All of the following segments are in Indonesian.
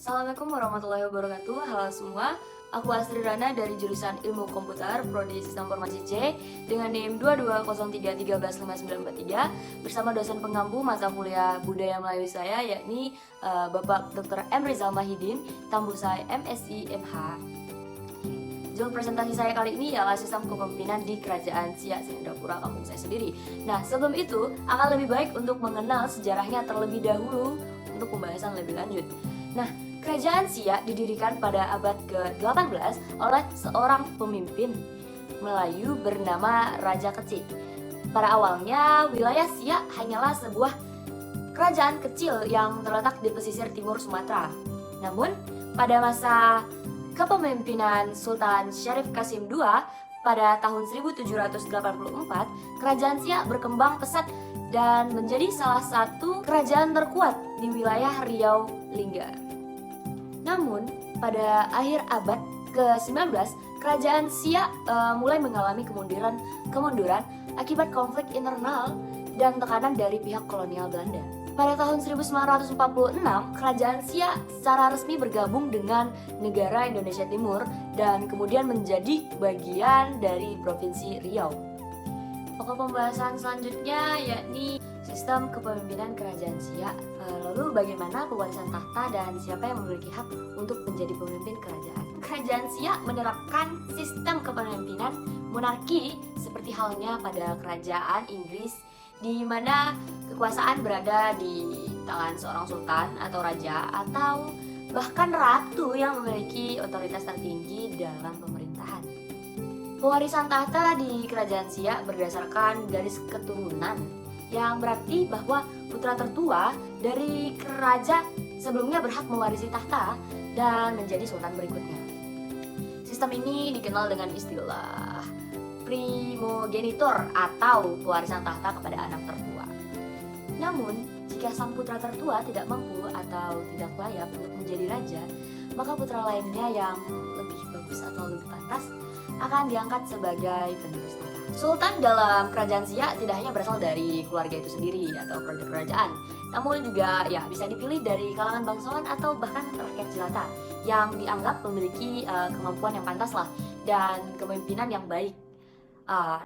Assalamualaikum warahmatullahi wabarakatuh. Halo semua, aku Astri Rana dari jurusan Ilmu Komputer Prodi Sistem Informasi C dengan NIM 2203135943 bersama dosen pengampu mata kuliah Budaya Melayu saya, yakni Bapak Dr. M. Rizal Mahidin, Tambusai MSI MH. Judul presentasi saya kali ini ialah sistem kepemimpinan di Kerajaan Siak Sendapura kampung saya sendiri. Nah, sebelum itu akan lebih baik untuk mengenal sejarahnya terlebih dahulu untuk pembahasan lebih lanjut. Nah, Kerajaan Siak didirikan pada abad ke-18 oleh seorang pemimpin Melayu bernama Raja Kecik. Pada awalnya, wilayah Siak hanyalah sebuah kerajaan kecil yang terletak di pesisir timur Sumatera. Namun, pada masa kepemimpinan Sultan Syarif Qasim II pada tahun 1784, Kerajaan Siak berkembang pesat dan menjadi salah satu kerajaan terkuat di wilayah Riau Lingga. Namun, pada akhir abad ke-19, Kerajaan Siak mulai mengalami kemunduran akibat konflik internal dan tekanan dari pihak kolonial Belanda. Pada tahun 1946, Kerajaan Siak secara resmi bergabung dengan negara Indonesia Timur dan kemudian menjadi bagian dari Provinsi Riau. Pokok pembahasan selanjutnya yakni sistem kepemimpinan Kerajaan Siak. Lalu bagaimana pewarisan tahta dan siapa yang memiliki hak untuk menjadi pemimpin kerajaan? Kerajaan Siak menerapkan sistem kepemimpinan monarki seperti halnya pada kerajaan Inggris, di mana kekuasaan berada di tangan seorang sultan atau raja atau bahkan ratu yang memiliki otoritas tertinggi dalam pemerintahan. Pewarisan tahta di Kerajaan Siak berdasarkan garis keturunan, yang berarti bahwa putra tertua dari raja sebelumnya berhak mewarisi tahta dan menjadi sultan berikutnya. Sistem ini dikenal dengan istilah primogenitor atau pewarisan tahta kepada anak tertua. Namun, jika sang putra tertua tidak mampu atau tidak layak untuk menjadi raja, maka putra lainnya yang lebih bagus atau lebih pantas akan diangkat sebagai penerus tahta. Sultan dalam Kerajaan Siak tidak hanya berasal dari keluarga itu sendiri atau keluarga kerajaan, namun juga bisa dipilih dari kalangan bangsawan atau bahkan rakyat jelata yang dianggap memiliki kemampuan yang pantas dan kepemimpinan yang baik.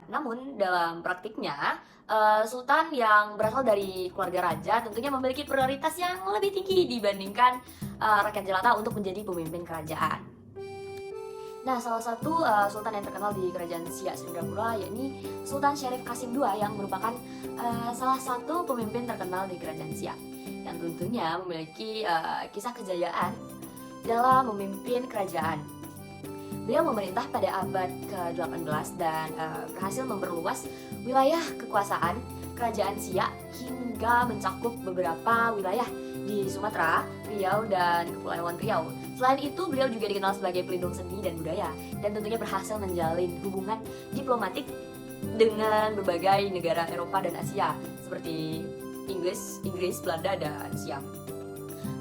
Namun dalam praktiknya, sultan yang berasal dari keluarga raja tentunya memiliki prioritas yang lebih tinggi dibandingkan rakyat jelata untuk menjadi pemimpin kerajaan. Nah, salah satu sultan yang terkenal di Kerajaan Siak Sendapura yakni Sultan Syarif Qasim II yang merupakan salah satu pemimpin terkenal di Kerajaan Siak yang tentunya memiliki kisah kejayaan dalam memimpin kerajaan. Beliau memerintah pada abad ke-18 dan berhasil memperluas wilayah kekuasaan Kerajaan Siak hingga mencakup beberapa wilayah di Sumatera, Riau, dan Kepulauan Riau. Selain itu, beliau juga dikenal sebagai pelindung seni dan budaya dan tentunya berhasil menjalin hubungan diplomatik dengan berbagai negara Eropa dan Asia seperti Inggris, Belanda, dan Siam.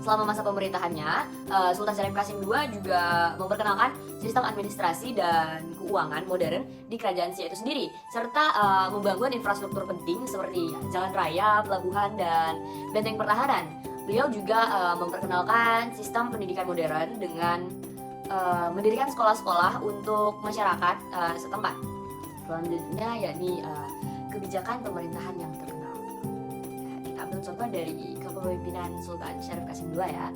Selama masa pemerintahannya, Sultan Syarif Qasim II juga memperkenalkan sistem administrasi dan keuangan modern di Kerajaan Siak itu sendiri, serta membangun infrastruktur penting seperti jalan raya, pelabuhan, dan benteng pertahanan. Beliau juga memperkenalkan sistem pendidikan modern dengan mendirikan sekolah-sekolah untuk masyarakat setempat. Selanjutnya yakni kebijakan pemerintahan yang terkenal. Kita ambil contoh dari kepemimpinan Sultan Syarif Qasim II ya.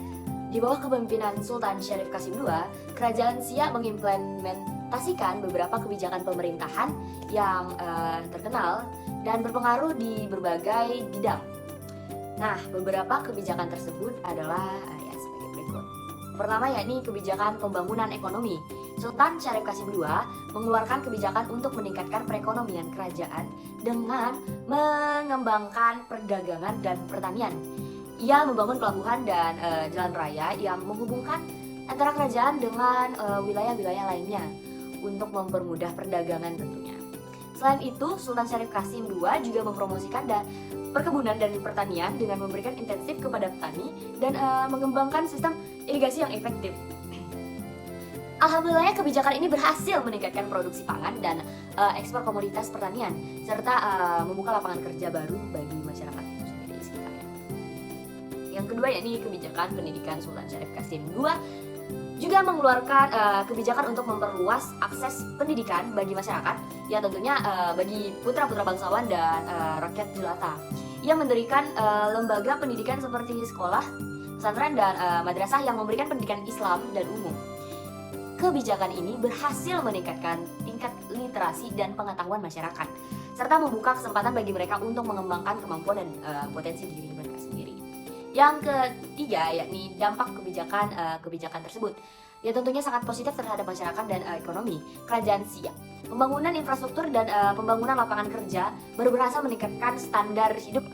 Di bawah kepemimpinan Sultan Syarif Qasim II, Kerajaan Siak mengimplementasikan beberapa kebijakan pemerintahan yang terkenal dan berpengaruh di berbagai bidang. Nah, beberapa kebijakan tersebut adalah sebagai berikut. Pertama yakni kebijakan pembangunan ekonomi. Sultan Syarif Qasim II mengeluarkan kebijakan untuk meningkatkan perekonomian kerajaan dengan mengembangkan perdagangan dan pertanian. Ia membangun pelabuhan dan jalan raya yang menghubungkan antara kerajaan dengan wilayah-wilayah lainnya untuk mempermudah perdagangan tentunya. Selain itu, Sultan Syarif Qasim II juga mempromosikan perkebunan dan pertanian dengan memberikan intensif kepada petani dan mengembangkan sistem irigasi yang efektif. Alhamdulillah, kebijakan ini berhasil meningkatkan produksi pangan dan ekspor komoditas pertanian serta membuka lapangan kerja baru bagi masyarakat itu sendiri di sekitarnya. Yang kedua yakni kebijakan pendidikan Sultan Syarif Qasim II juga mengeluarkan kebijakan untuk memperluas akses pendidikan bagi masyarakat, ya tentunya bagi putra-putra bangsawan dan rakyat jelata. Ia mendirikan lembaga pendidikan seperti sekolah, pesantren, dan madrasah yang memberikan pendidikan Islam dan umum. Kebijakan ini berhasil meningkatkan tingkat literasi dan pengetahuan masyarakat, serta membuka kesempatan bagi mereka untuk mengembangkan kemampuan dan potensi diri mereka sendiri. Yang ketiga yakni dampak kebijakan tersebut, ya tentunya sangat positif terhadap masyarakat dan ekonomi Kerajaan Siak. Pembangunan infrastruktur dan pembangunan lapangan kerja baru berhasil meningkatkan standar hidup.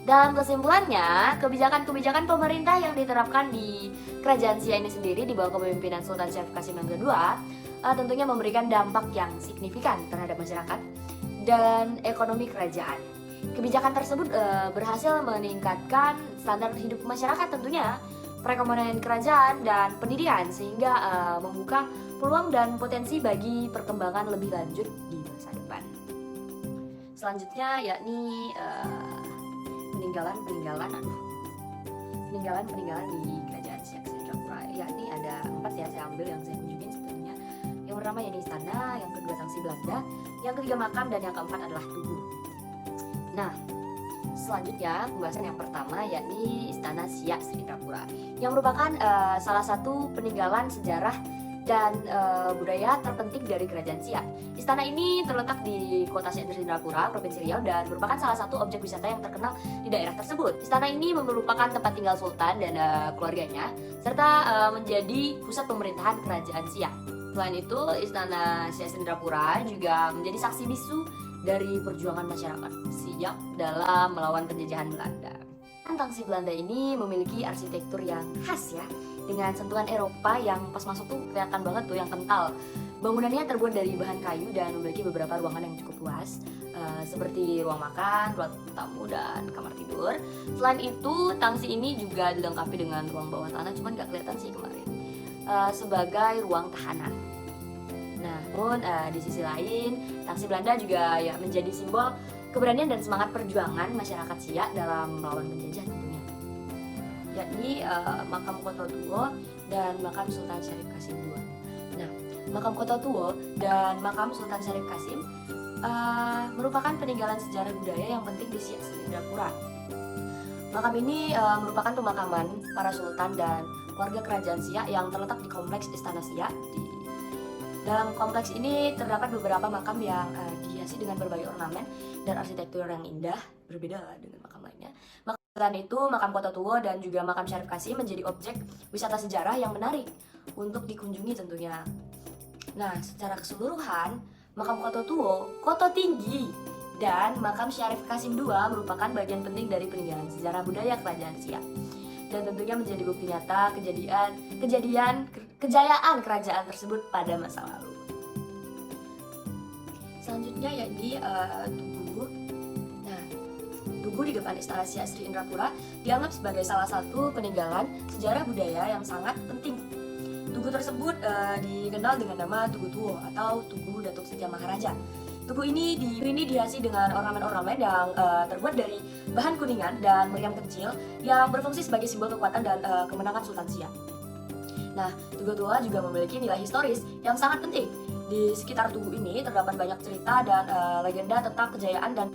Dalam kesimpulannya, kebijakan-kebijakan pemerintah yang diterapkan di Kerajaan Siak ini sendiri di bawah kepemimpinan Sultan Syarif Qasim yang kedua tentunya memberikan dampak yang signifikan terhadap masyarakat dan ekonomi kerajaan. Kebijakan tersebut berhasil meningkatkan standar hidup masyarakat tentunya, perekonomian kerajaan dan pendidikan, sehingga membuka peluang dan potensi bagi perkembangan lebih lanjut di masa depan. Selanjutnya yakni peninggalan di Kerajaan Siak Singapura, yakni ada 4 ya, saya ambil yang saya kunjungin sebetulnya. Yang pertama yakni istana, yang kedua Tangsi Belanda, yang ketiga makam, dan yang keempat adalah tugu. Nah, selanjutnya pembahasan yang pertama yakni Istana Siak Singapura, yang merupakan salah satu peninggalan sejarah dan budaya terpenting dari Kerajaan Siak. Istana ini terletak di kota Siak Singapura, Provinsi Riau, dan merupakan salah satu objek wisata yang terkenal di daerah tersebut. Istana ini merupakan tempat tinggal Sultan dan keluarganya, serta menjadi pusat pemerintahan Kerajaan Siak. Selain itu, Istana Siak Singapura juga menjadi saksi bisu dari perjuangan masyarakat Siak dalam melawan penjajahan Belanda. Tangsi Belanda ini memiliki arsitektur yang khas ya, dengan sentuhan Eropa yang pas masuk tuh kelihatan banget tuh, yang kental. Bangunannya terbuat dari bahan kayu dan memiliki beberapa ruangan yang cukup luas, seperti ruang makan, ruang tamu, dan kamar tidur. Selain itu, tangsi ini juga dilengkapi dengan ruang bawah tanah, cuman nggak kelihatan sih kemarin, sebagai ruang tahanan. Namun di sisi lain, tangsi Belanda juga ya menjadi simbol keberanian dan semangat perjuangan masyarakat Siak dalam melawan penjajah tentunya, yakni makam Kota Tuo dan makam Sultan Syarif Qasim II. Nah, makam Kota Tuo dan makam Sultan Syarif Qasim merupakan peninggalan sejarah budaya yang penting di Siak Singapura. Makam ini merupakan pemakaman para sultan dan warga kerajaan Siak yang terletak di kompleks Istana Siak. Dalam kompleks ini terdapat beberapa makam yang dihiasi dengan berbagai ornamen dan arsitektur yang indah, berbeda dengan makam lainnya. Selain itu, makam Kota Tuo dan juga makam Syarif Qasim menjadi objek wisata sejarah yang menarik untuk dikunjungi tentunya. Nah, secara keseluruhan, makam Kota Tuo, Kota Tinggi, dan makam Syarif Qasim II merupakan bagian penting dari peninggalan sejarah budaya Kerajaan Siak, dan tentunya menjadi bukti nyata kejayaan kerajaan tersebut pada masa lalu. Selanjutnya yakni Tugu. Nah, Tugu di depan Istana Siak Sri Indrapura dianggap sebagai salah satu peninggalan sejarah budaya yang sangat penting. Tugu tersebut dikenal dengan nama Tugu Tuo atau Tugu Datuk Siti Maharaja. Tugu ini dihiasi dengan ornamen-ornamen yang terbuat dari bahan kuningan dan meriam kecil yang berfungsi sebagai simbol kekuatan dan kemenangan Sultan Siak. Nah, Tugu Tuo juga memiliki nilai historis yang sangat penting. Di sekitar Tugu ini terdapat banyak cerita dan legenda tentang kejayaan dan.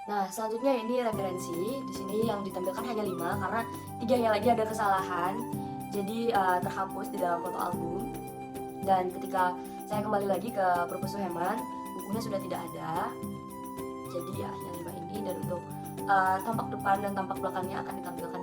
Nah, selanjutnya ini referensi. Di sini yang ditampilkan hanya 5 karena 3-nya lagi ada kesalahan. Jadi terhapus di dalam foto album. Dan ketika saya kembali lagi ke Perpustakaan Heman, bukunya sudah tidak ada. Jadi ya hanya 5 ini, dan untuk tampak depan dan tampak belakangnya akan ditampilkan